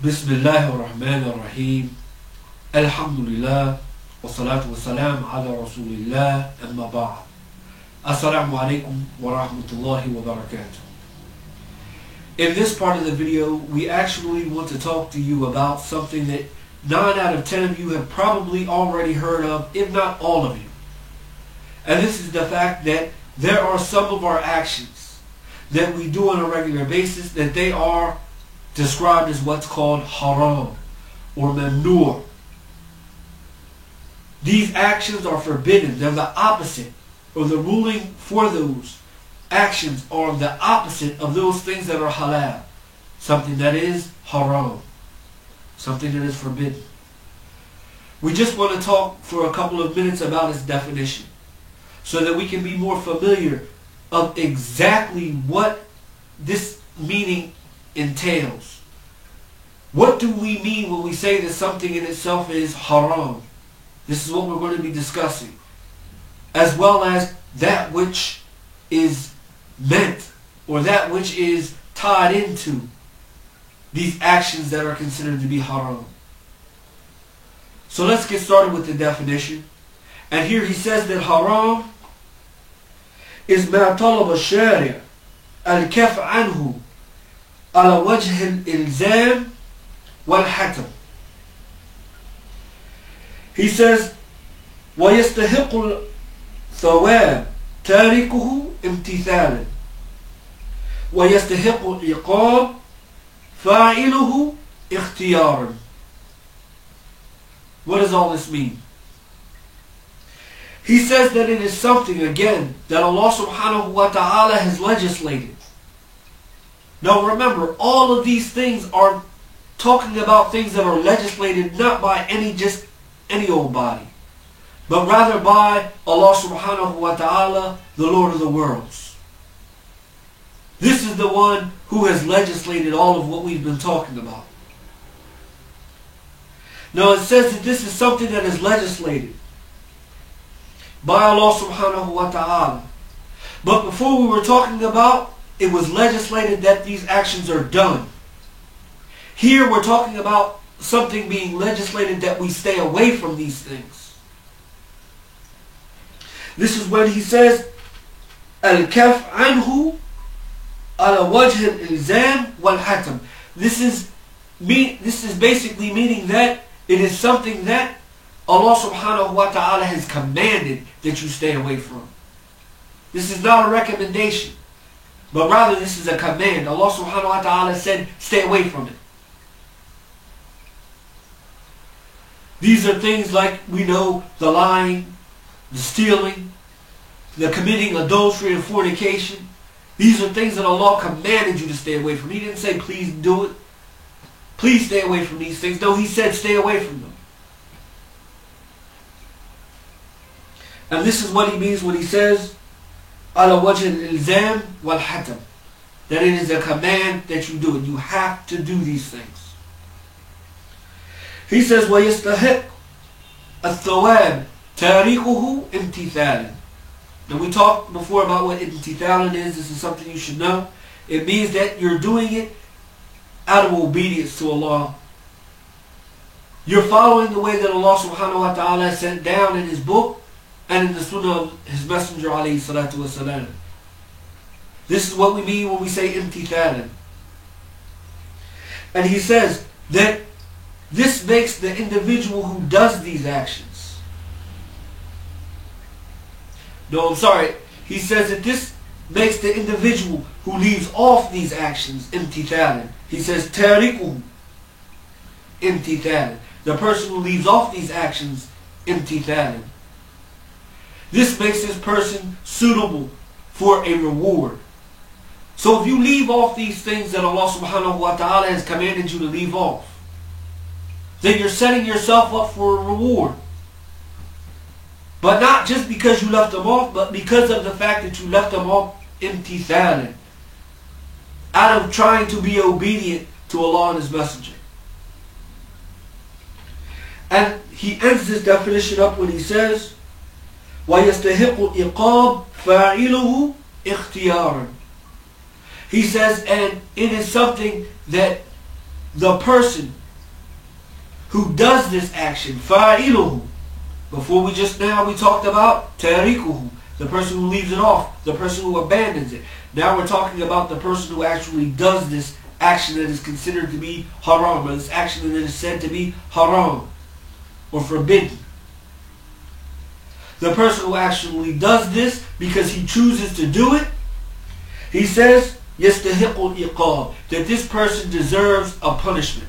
Bismillah ar-Rahman ar-Rahim. Alhamdulillah. Wa salatu wa salam ala Rasulillah. Amma ba'd. Assalamu alaikum wa rahmatullahi wa barakatuh. In this part of the video, we actually want to talk to you about something that 9 out of 10 of you have probably already heard of, if not all of you. And this is the fact that there are some of our actions that we do on a regular basis that they are described as what's called haram or mamnu'. These actions are forbidden. They're the opposite, or the ruling for those actions are the opposite of those things that are halal. Something that is haram. Something that is forbidden. We just want to talk for a couple of minutes about its definition, so that we can be more familiar of exactly what this meaning entails. What do we mean when we say that something in itself is haram? This is what we're going to be discussing, as well as that which is meant, or that which is tied into these actions that are considered to be haram. So let's get started with the definition. And here he says that haram is ما طلب الشارع الكف عنه على وجه الإلزام والحتم. He says ويستحق الثواب تاركه امتثالا ويستحق العقاب فاعله اختيارا. What does all this mean? He says that it is something, again, that Allah subhanahu wa ta'ala has legislated. Now remember, all of these things are talking about things that are legislated not by any old body, but rather by Allah subhanahu wa ta'ala, the Lord of the worlds. This is the one who has legislated all of what we've been talking about. Now it says that this is something that is legislated by Allah subhanahu wa ta'ala. But before we were talking about, it was legislated that these actions are done. Here we're talking about something being legislated that we stay away from these things. This is when he says al-kaf anhu ala wajh al-ilzam wal-hatam. This is basically meaning that it is something that Allah subhanahu wa ta'ala has commanded that you stay away from. This is not a recommendation, but rather this is a command. Allah subhanahu wa ta'ala said, stay away from it. These are things like, we know, the lying, the stealing, the committing adultery and fornication. These are things that Allah commanded you to stay away from. He didn't say, please do it. Please stay away from these things. No, He said, stay away from them. And this is what He means when He says, ala wajh al-ilzam wal-hatam. That it is a command that you do it. You have to do these things. He says, وَيَسْتَحِقْ الثَّوَابِ تَارِكُهُ امْتِثَالًا. Now we talked before about what imtithalan is. This is something you should know. It means that you're doing it out of obedience to Allah. You're following the way that Allah subhanahu wa ta'ala sent down in His book and in the sunnah of His messenger alayhi salatu wasalam. This is what we mean when we say imtithalan. And he says that this makes the individual who does these actions. No, I'm sorry. He says that this makes the individual who leaves off these actions imtithalan. He says tariku imtithalan. The person who leaves off these actions imtithalan. This makes this person suitable for a reward. So if you leave off these things that Allah subhanahu wa ta'ala has commanded you to leave off, then you're setting yourself up for a reward. But not just because you left them off, but because of the fact that you left them off imtithalan, out of trying to be obedient to Allah and His messenger. And he ends this definition up when he says, وَيَسْتَحِقُ الْإِقَابِ فَاعِلُهُ اِخْتِيَارًا. He says, and it is something that the person who does this action, fa'iluhu. Before we talked about tarikuhu, the person who leaves it off, the person who abandons it. Now we're talking about the person who actually does this action that is considered to be haram, or this action that is said to be haram or forbidden. The person who actually does this because he chooses to do it, he says, yastahiqul iqab, that this person deserves a punishment.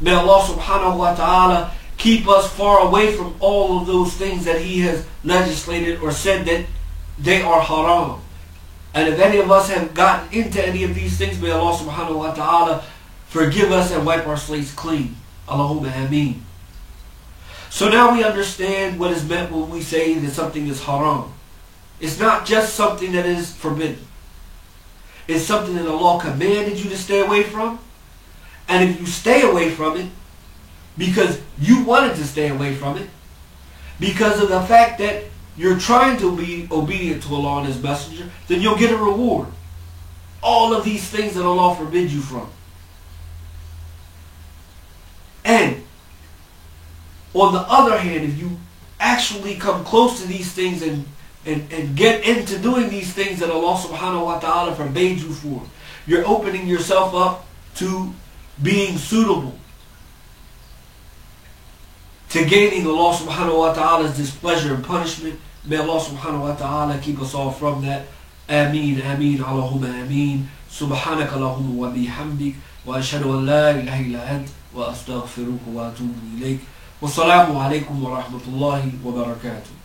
May Allah subhanahu wa ta'ala keep us far away from all of those things that He has legislated or said that they are haram. And if any of us have gotten into any of these things, may Allah subhanahu wa ta'ala forgive us and wipe our slates clean. Allahumma ameen. So now we understand what is meant when we say that something is haram. It's not just something that is forbidden. It's something that Allah commanded you to stay away from. And if you stay away from it, because you wanted to stay away from it, because of the fact that you're trying to be obedient to Allah and His Messenger, then you'll get a reward. All of these things that Allah forbids you from. And on the other hand, if you actually come close to these things and get into doing these things that Allah subhanahu wa ta'ala forbade you for, you're opening yourself up to being suitable to gaining Allah subhanahu wa ta'ala's displeasure and punishment. May Allah subhanahu wa ta'ala keep us all from that. Ameen, ameen, Allahumma ameen. Subhanaka Allahumma wa bihamdik. Wa ashhadu an la ilaha illa ant. Wa astaghfiruka wa atubu ilayk. Wassalamu alaikum wa rahmatullahi wa barakatuh.